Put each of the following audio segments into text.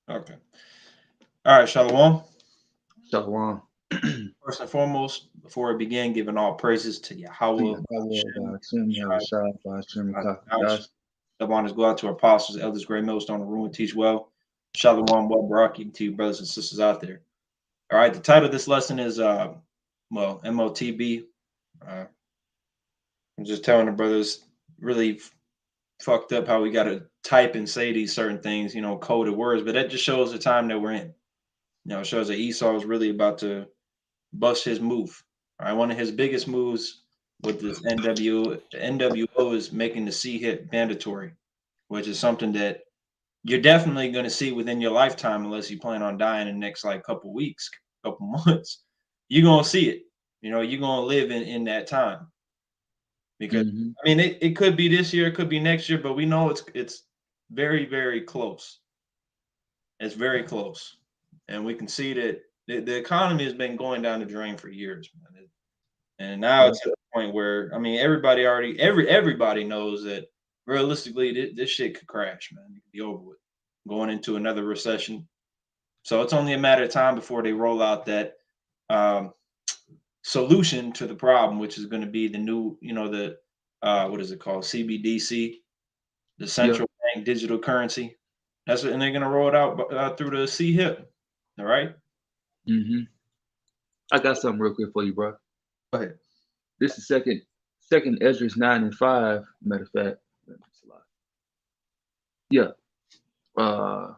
Okay. All right, Shalom. Shalom. First and foremost, before we begin, giving all praises to Yahweh, Yeah, Power Hashem, by Shem, have a Shai, shot by Shem Hadash. Kakadash. Double honors go out to our apostles, elders, great millstone, and ruin teach well. Shalom, well, Baraki to you, brothers and sisters out there. All right, the title of this lesson is, MOTB. Uh, I'm just telling the brothers really fucked up how we got to type and say these certain things, coded words, but that just shows the time that we're in. It shows that Esau is really about to bust his move. All right, one of his biggest moves with this NWO is making the C hit mandatory, which is something that you're definitely going to see within your lifetime, unless you plan on dying in the next like couple weeks, couple months. You're gonna see it. You're gonna live in that time because Mm-hmm. I mean it could be this year, it could be next year, but we know it's very very close. It's very close, and we can see that the economy has been going down the drain for years, man. And now Yeah. it's at the point where I mean everybody knows that realistically this shit could crash, man. It could be over with. Going into another recession. So it's only a matter of time before they roll out that um, solution to the problem, which is going to be the new, the what is it called? CBDC, the Yeah. central bank digital currency. And they're going to roll it out through the C hip. All right. Mm-hmm. I got something real quick for you, bro. Go ahead. This is second Ezra's 9 and 5. Matter of fact, let me just lie. Yeah. Uh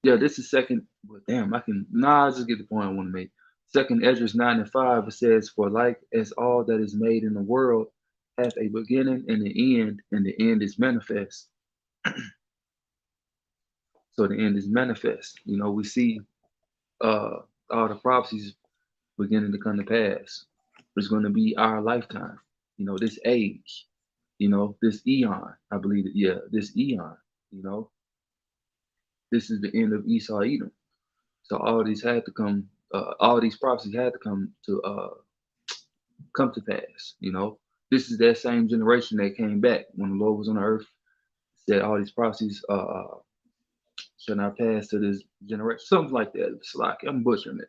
yeah, this is second. Well, damn, I can I just get the point I want to make. Second Ezra's 9 and 5, it says, "For like as all that is made in the world hath a beginning and the end is manifest." So the end is manifest. We see uh all the prophecies beginning to come to pass. It's going to be our lifetime. This age. This eon. I believe it. Yeah, this eon. You know, this is the end of Esau Edom. So all these had to come. All these prophecies had to come to pass. This is that same generation that came back when the Lord was on the earth. Said all these prophecies shall not pass to this generation. Something like that. It's like I'm butchering it.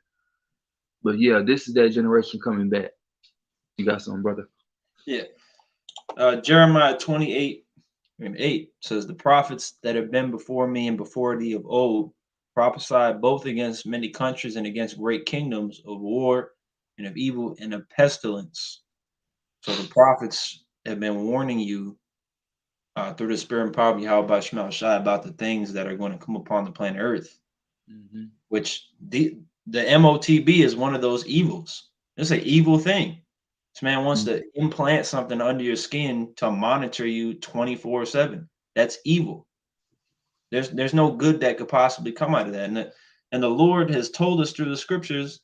But yeah, this is that generation coming back. You got something, brother? Yeah. Jeremiah 28:8 says, "The prophets that have been before me and before thee of old prophesied both against many countries and against great kingdoms of war and of evil and of pestilence." So the prophets have been warning you through the spirit and power of Yahweh Shema Shai about the things that are going to come upon the planet Earth, Hmm. which the MOTB is one of those evils. It's an evil thing. This man wants to implant something under your skin to monitor you 24/7. That's evil. There's no good that could possibly come out of that. And the Lord has told us through the scriptures,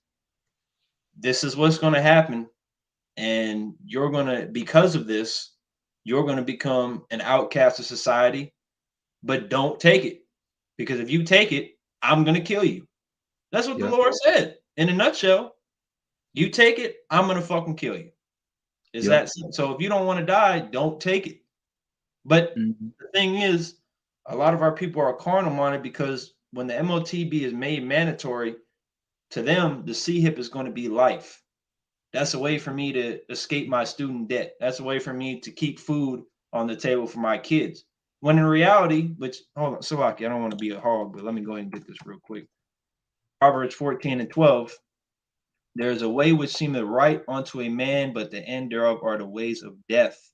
this is what's going to happen. And you're going to, because of this, you're going to become an outcast of society, but don't take it. Because if you take it, I'm going to kill you. That's what the Yeah. Lord said. In a nutshell, you take it, I'm going to fucking kill you. Is Yeah. that so? If you don't want to die, don't take it. But Hmm. the thing is, a lot of our people are carnal minded because when the MOTB is made mandatory to them, the C hip is going to be life. That's a way for me to escape my student debt. That's a way for me to keep food on the table for my kids. When in reality, which hold on, Salaki, I don't want to be a hog, but let me go ahead and get this real quick. Proverbs 14:12. There is a way which seemeth right unto a man, but the end thereof are the ways of death.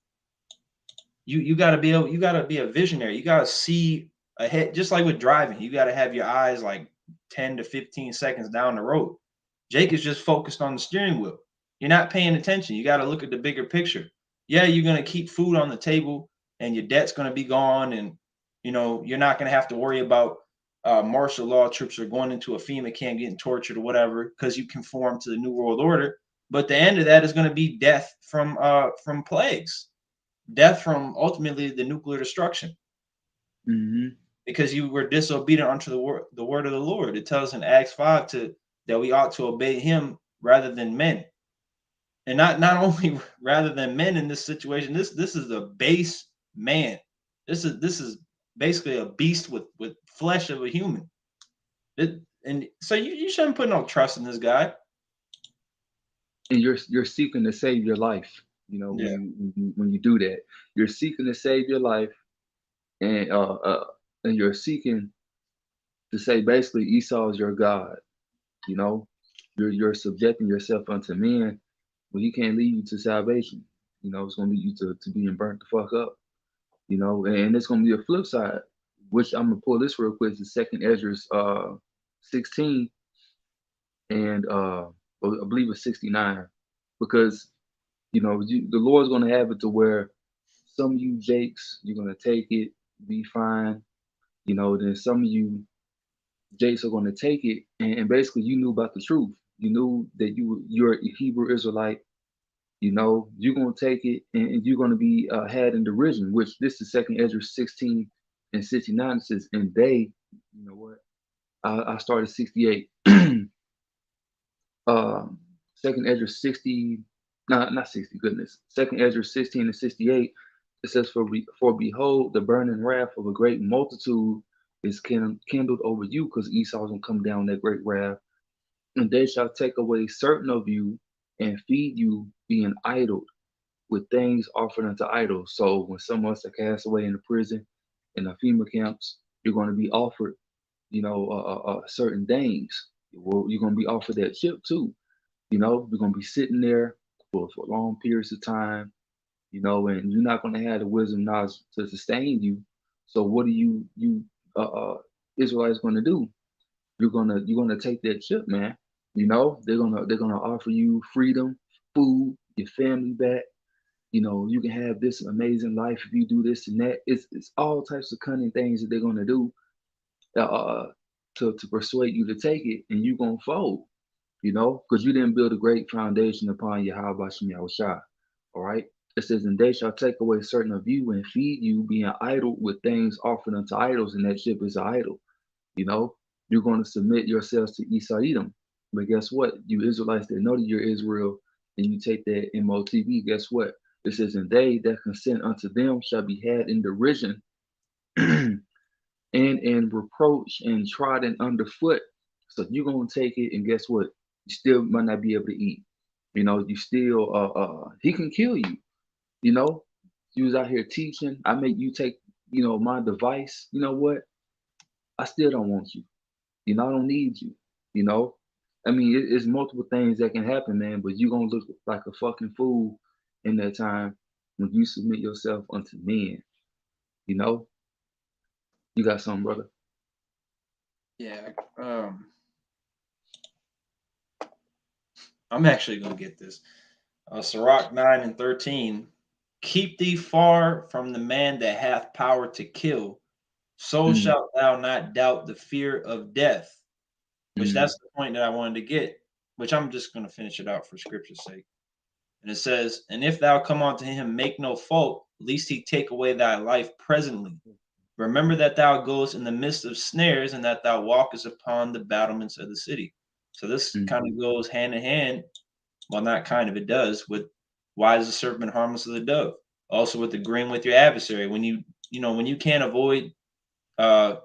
You got to be able, you got to be a visionary. You got to see ahead, just like with driving. You got to have your eyes like 10 to 15 seconds down the road. Jake is just focused on the steering wheel. You're not paying attention. You got to look at the bigger picture. Yeah, you're going to keep food on the table and your debt's going to be gone, and you're not going to have to worry about martial law troops or going into a FEMA camp getting tortured or whatever because you conform to the new world order. But the end of that is going to be death from plagues, death from ultimately the nuclear destruction, Hmm. because you were disobedient unto the word of the Lord. It tells in Acts 5 that we ought to obey him rather than men. And not only rather than men in this situation, this is a base man. This is basically a beast with flesh of a human. And so you shouldn't put no trust in this guy. And you're seeking to save your life. You know, Yeah. when you do that, you're seeking to save your life, and you're seeking to say basically Esau is your God. You know, you're subjecting yourself unto men, but he can't lead you to salvation. You know, it's gonna lead you to being burnt the fuck up. You know, and it's gonna be a flip side, which I'm gonna pull this real quick. The second Ezra's 16 and I believe it's 69, because you know the Lord's gonna have it to where some of you Jakes, you're gonna take it, be fine. You know, then some of you Jakes are gonna take it, and basically you knew about the truth. You knew that you're a Hebrew Israelite. You know, you're gonna take it, and you're gonna be had in derision. Which this is Second Ezra 16 and 69. It says, and they, you know what? I started 68. um, Second Ezra 60, no, not 60, goodness. Second Ezra 16 and 68, it says, for behold, the burning wrath of a great multitude is kindled over you, because Esau's gonna come down that great wrath, and they shall take away certain of you and feed you, being idled with things offered unto idols. So when some of us are cast away in the prison, in the FEMA camps, you're going to be offered, you know, certain things. Well, you're going to be offered that chip too. You know, you're going to be sitting there for long periods of time, you know, and you're not going to have the wisdom knowledge to sustain you. So what are you Israelites going to do? You're gonna take that chip, man. You know, they're gonna offer you freedom, food, your family back. You know, you can have this amazing life if you do this and that. It's all types of cunning things that they're gonna do to persuade you to take it, and you gonna fold. You know, because you didn't build a great foundation upon Yahweh Shem Yahushua. All right. It says, and they shall take away certain of you and feed you, being idle with things offered unto idols, and that ship is an idol. You know, you're going to submit yourselves to Esau Edom. But guess what? You Israelites that know that you're Israel and you take that MOTB, guess what? It says, and they that consent unto them shall be had in derision and in reproach and trodden underfoot. So you're going to take it, and guess what? You still might not be able to eat. You know, you still, he can kill you. You know, you was out here teaching. I make you take, you know, my device. You know what? I still don't want you. You know, I don't need you. You know, I mean, it's multiple things that can happen, man. But you're gonna look like a fucking fool in that time when you submit yourself unto men. You know, you got something, brother. Yeah. I'm actually gonna get this. Sirach 9 and 13. Keep thee far from the man that hath power to kill, so Mm, shalt thou not doubt the fear of death. Which mm, that's the point that I wanted to get, which I'm just gonna finish it out for scripture's sake. And it says, and if thou come unto him, make no fault, lest he take away thy life presently. Remember that thou goest in the midst of snares, and that thou walkest upon the battlements of the city. So this kind mm, of goes hand in hand. Well, not kind of, it does, with why is the serpent harmless of the dove? Also with agreeing with your adversary. When when you can't avoid uh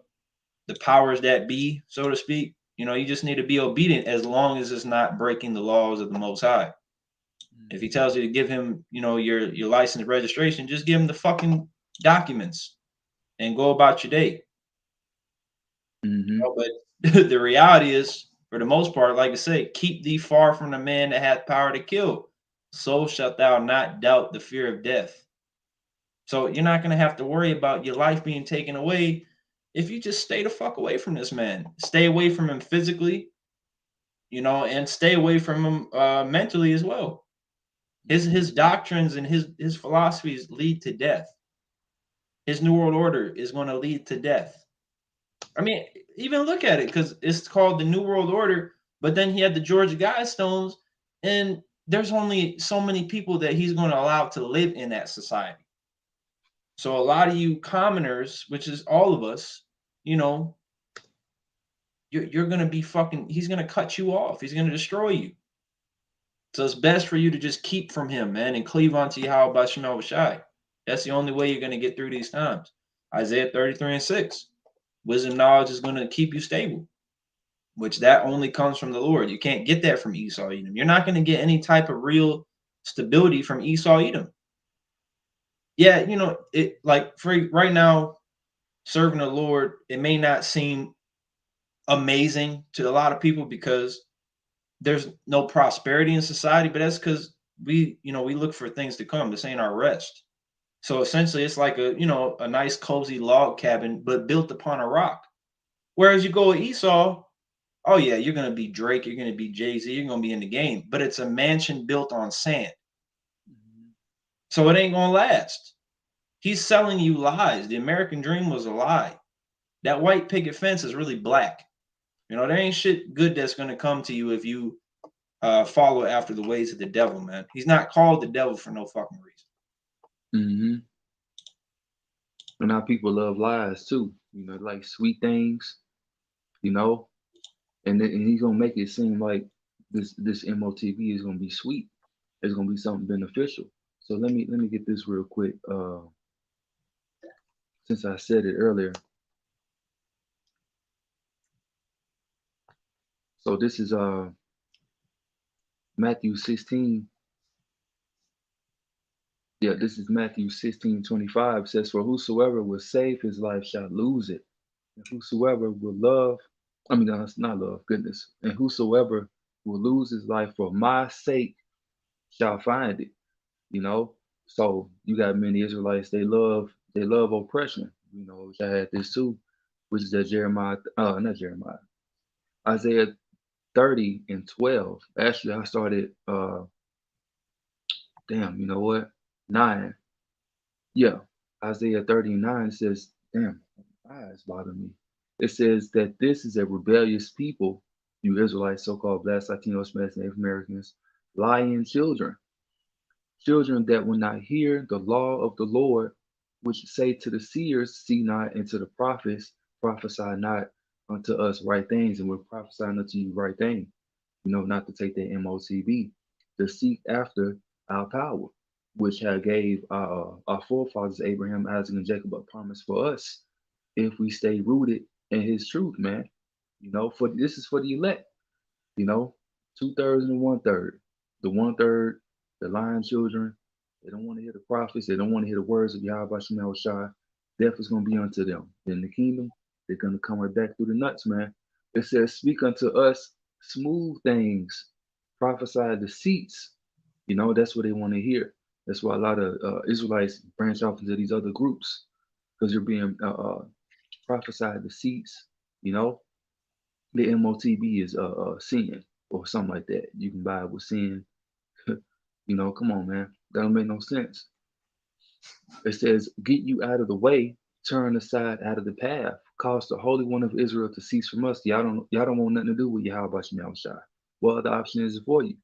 the powers that be, so to speak, you just need to be obedient as long as it's not breaking the laws of the Most High. If he tells you to give him, your license registration, just give him the fucking documents and go about your day. mm, But the reality is, for the most part, like I said, keep thee far from the man that hath power to kill. So shalt thou not doubt the fear of death. So you're not gonna have to worry about your life being taken away if you just stay the fuck away from this man. Stay away from him physically, and stay away from him mentally as well. His doctrines and his philosophies lead to death. His new world order is going to lead to death. I mean, even look at it, because it's called the New World Order, but then he had the Georgia Guidestones, and there's only so many people that he's going to allow to live in that society. So a lot of you commoners, which is all of us, you're going to be fucking, he's going to cut you off. He's going to destroy you. So it's best for you to just keep from him, man, and cleave onto Yahweh Shai. That's the only way you're going to get through these times. Isaiah 33:6. Wisdom, knowledge is going to keep you stable, which that only comes from the Lord. You can't get that from Esau, Edom. You're not going to get any type of real stability from Esau, Edom. Yeah, it like for right now, serving the Lord, it may not seem amazing to a lot of people because there's no prosperity in society, but that's because we look for things to come. This ain't our rest. So essentially it's like a nice cozy log cabin, but built upon a rock. Whereas you go with Esau, oh yeah, you're gonna be Drake, you're gonna be Jay-Z, you're gonna be in the game, but it's a mansion built on sand. So it ain't gonna last. He's selling you lies. The American dream was a lie. That white picket fence is really black. There ain't shit good that's gonna come to you if you follow after the ways of the devil, man. He's not called the devil for no fucking reason. And now people love lies too. Like sweet things. And he's gonna make it seem like this MOTB is gonna be sweet. It's gonna be something beneficial. So let me get this real quick. Since I said it earlier. So this is Matthew 16. Yeah, this is Matthew 16:25. It says, "For whosoever will save his life shall lose it. And whosoever will not love, goodness. And whosoever will lose his life for my sake shall find it." So you got many Israelites, they love oppression, which I had this too, which is that not Jeremiah, Isaiah 30:12. Actually, I started, you know what? 9. Yeah, Isaiah 30:9 says, damn, my eyes bother me. It says that this is a rebellious people, you Israelites, so-called blacks, Latinos, Mexicans, Native Americans, lying children that will not hear the law of the Lord, which say to the seers, see not, and to the prophets, prophesy not unto us right things, and we're prophesying unto you right things. Not to take the MOTB, to seek after our power, which had gave our forefathers Abraham, Isaac, and Jacob a promise for us if we stay rooted in His truth, man. For this is for the elect. 2/3 and 1/3. The 1/3, the lying children, they don't want to hear the prophets. They don't want to hear the words of Yahweh Shemel Shai. Death is going to be unto them. In the kingdom, they're going to come right back through the nuts, man. It says, speak unto us smooth things, prophesy deceits. That's what they want to hear. That's why a lot of Israelites branch off into these other groups, because you're being prophesied deceits. The MOTB is sin or something like that. You can buy it with sin. Come on, man. That don't make no sense. It says, get you out of the way, turn aside out of the path, cause the Holy One of Israel to cease from us. Y'all don't want nothing to do with Yahweh Shemel Shai. What other option is it for you?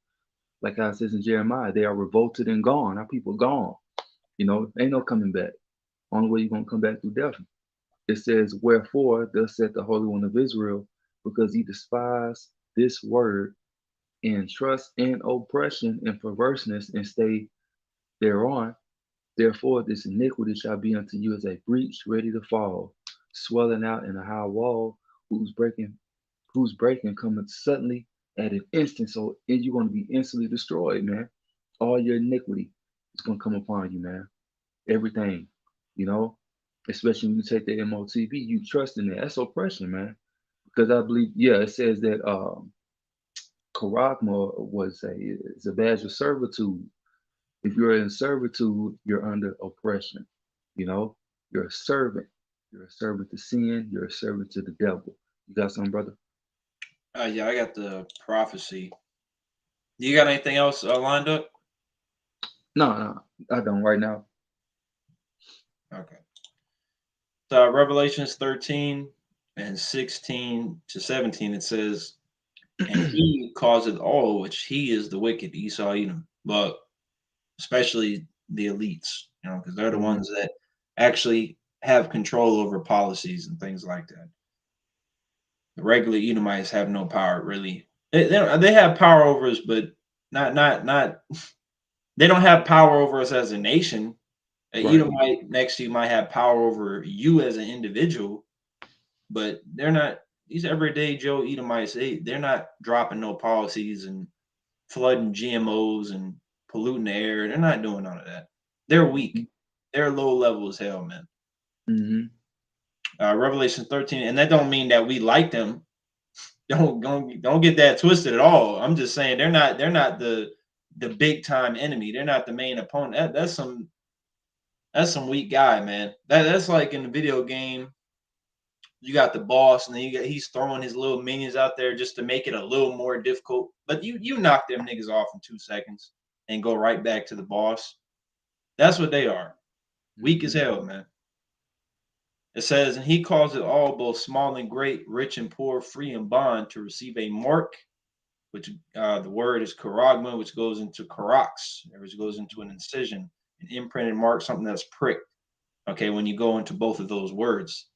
Like how it says in Jeremiah, they are revolted and gone. Our people gone. Ain't no coming back. Only way you're gonna come back through death. It says, wherefore, thus said the Holy One of Israel, because ye despise this word and trust in oppression and perverseness and stay thereon. Therefore, this iniquity shall be unto you as a breach ready to fall, swelling out in a high wall, whose breaking cometh suddenly at an instant. So you're going to be instantly destroyed, man. All your iniquity is going to come upon you, man. Everything, especially when you take the MOTB, you trust in that. That's oppression, man. Because I believe, it says that Karagma is a badge of servitude. If you're in servitude, you're under oppression. You're a servant. You're a servant to sin. You're a servant to the devil. You got something, brother? Yeah, I got the prophecy. You got anything else lined up? No, I don't right now. Okay. So Revelations 13 and 16 to 17, it says, and he causeth all, which he is the wicked, Esau, Edom, but especially the elites, because they're the ones that actually have control over policies and things like that. The regular Edomites have no power, really. They have power over us, but not. They don't have power over us as a nation. An Right. Edomite next to you might have power over you as an individual, but they're not. These everyday Joe Edomites, they're not dropping no policies and flooding GMOs and polluting the air. They're not doing none of that. They're weak. They're low level as hell, man. Mm-hmm. Revelation 13, and that don't mean that we like them. Don't get that twisted at all. I'm just saying they're not the big time enemy. They're not the main opponent. That's some weak guy, man. That's like in the video game. You got the boss, and then he's throwing his little minions out there just to make it a little more difficult. But you knock them niggas off in 2 seconds and go right back to the boss. That's what they are. Weak as hell, man. It says, and he calls it all, both small and great, rich and poor, free and bond, to receive a mark, which the word is karagma, which goes into karax, which goes into an incision, an imprinted mark, something that's pricked. Okay, when you go into both of those words,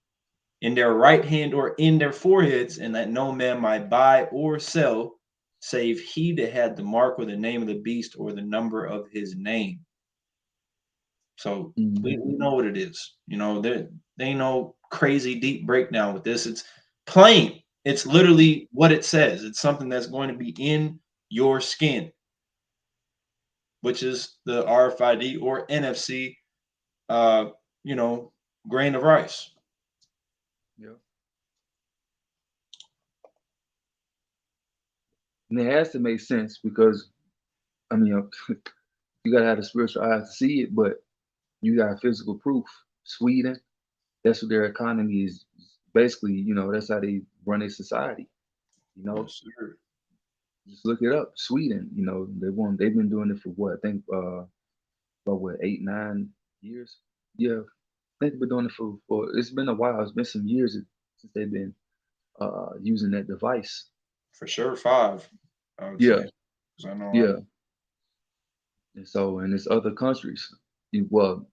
in their right hand or in their foreheads, and that no man might buy or sell, save he that had the mark or the name of the beast or the number of his name. So we know what it is. You know, there ain't no crazy deep breakdown with this. It's plain. It's literally what it says. It's something that's going to be in your skin, which is the RFID or NFC, you know, grain of rice. Yeah. And it has to make sense because, I mean, you gotta have the spiritual eyes to see it, but you got physical proof. Sweden, that's what their economy is basically. You know, that's how they run their society. You know, Yes, sir. just look it up. Sweden, you know, they've been doing it for what I think about what 8 9 years. Yeah, I think they've been doing it for it's been a while. It's been some years since they've been using that device. For sure, 5, I would Yeah, say. Because I know yeah. And so in this other countries, well,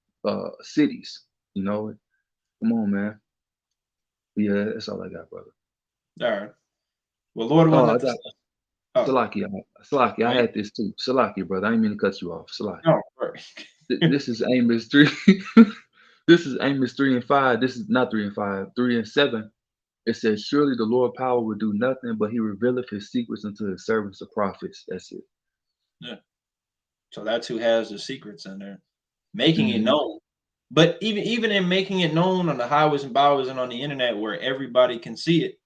cities, you know, come on, man. But yeah, that's all I got, brother. all right. Well, Lord willing, Oh, I that this got oh, Salakia. Salakia, I right. had this too. Salakia, brother. I didn't mean to cut you off. Salakia. No, right. This is Amos 3. This is Amos 3 and 5. This is not 3 and 5, 3 and 7. It says, surely the Lord power will do nothing, but he revealeth his secrets unto his servants, the prophets. That's it. Yeah. So that's who has the secrets in there, making it Mm-hmm. known. But even in making it known on the highways and byways and on the internet where everybody can see it,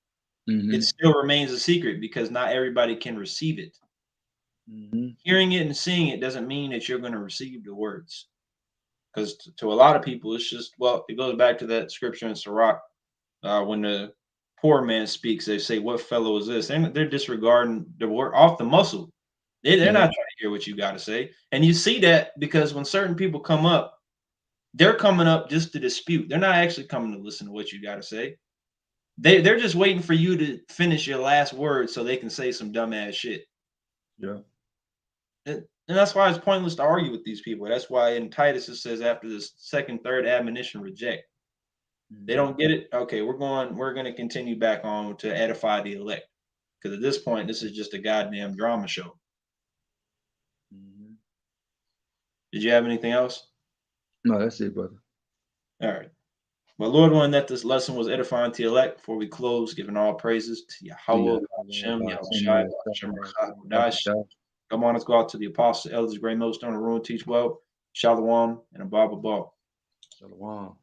it Mm-hmm. still remains a secret because not everybody can receive it. Mm-hmm. Hearing it and seeing it doesn't mean that you're going to receive the words. Because to a lot of people, it's just, well, it goes back to that scripture in Sirach. When the poor man speaks, they say, "What fellow is this?" And they're disregarding the word off the muscle. They're Yeah. not trying to hear what you got to say. And you see that because when certain people come up, they're coming up just to dispute. They're not actually coming to listen to what you got to say. They're just waiting for you to finish your last word so they can say some dumbass shit. Yeah. And that's why it's pointless to argue with these people. That's why in Titus it says after this second, third admonition, reject. They Mm-hmm. don't get it. Okay, we're going to continue back on to edify the elect. Because at this point, this is just a goddamn drama show. Mm-hmm. Did you have anything else? No, that's it, brother. All right. Well, Lord, willing that this lesson was edifying to elect. Before we close, giving all praises to Yahweh, Hashem, Yahushai, Hashem, Kodash. Come on, let's go out to the apostles, elders, great millstone, and ruin, teach well, Shalom, and Abba. Shalom.